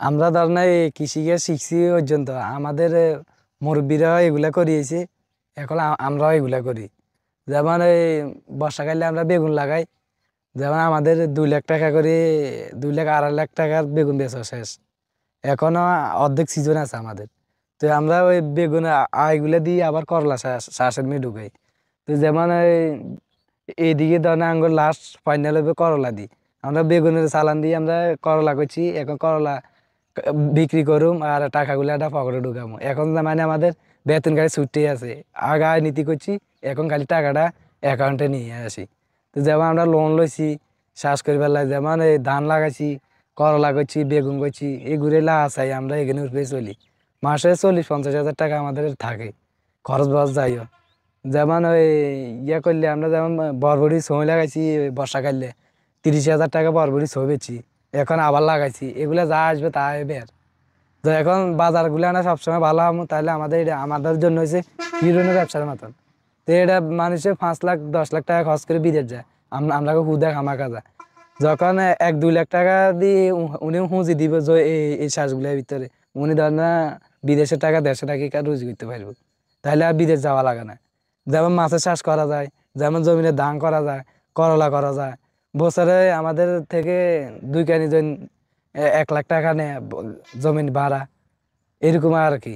আমরা ধরেন এই কৃষিকাজ শিখছি পর্যন্ত আমাদের মুরব্বীরা এগুলা করিয়েছে। এখন আমরাও এগুলা করি। যেমন এই বর্ষাকালে আমরা বেগুন লাগাই। যেমন আমাদের 2 লাখ টাকা করে, 2 লাখ 2.5 লাখ টাকার বেগুন বেচা শেষ। এখনো অর্ধেক সিজন আছে আমাদের। তো আমরা ওই বেগুন আইগুলা দিয়ে আবার করলা চাষের মেয়ে ঢুকাই। তো যেমন এইদিকে ধরেন আঙ্গুর লাস্ট ফাইনাল হবে করলা দিই। আমরা বেগুনের চালান দিয়ে আমরা করলা করছি। এখন করলা বিক্রি করুম আর টাকাগুলো একটা পকেটে ঢুকামো। এখন মানে আমাদের বেতন খালি ছুটি আছে, আগায় নীতি করছি। এখন খালি টাকাটা অ্যাকাউন্টে নিয়ে আসি। তো যেমন আমরা লোন লইছি চাষ করি পেলাই, যেমন এই ধান লাগাইছি, করলা করছি, বেগুন করছি, এগুলো লাগাই আমরা এখানে উঠে চলি। মাসে 40-50 হাজার টাকা আমাদের থাকে, খরচ বরচ যাইও। যেমন ওই করলে আমরা যেমন বরবটি সময় লাগাইছি বর্ষাকালে, 30 হাজার টাকা বরবটি ছবি বেচছি। এখন আবার লাগাইছি, এগুলা যা আসবে তা আসবে। আর তো এখন বাজার গুলা না সবসময় ভালো হবো, তাহলে আমাদের জন্য হয়েছে হিরোনের ব্যবসার মতন। তো এটা মানুষের 5 লাখ 10 লাখ টাকা খরচ করে বিদেশ যায়, আমরা হুদা খামা কাজা। যখন 1-2 লাখ টাকা দিয়ে উনি হুঁজি দিব যে এই শ্বাসগুলোর ভিতরে, উনি ধর না বিদেশের টাকা দেশে টাকা রুজি করতে পারবো, তাহলে আর বিদেশ যাওয়া লাগে না। যেমন মাছের চাষ করা যায়, যেমন জমিনে ধান করা যায়, করলা করা যায়। বছরে আমাদের থেকে 2 কানি জন 1 লাখ টাকা নেয় জমিন ভাড়া, এরকম আর কি।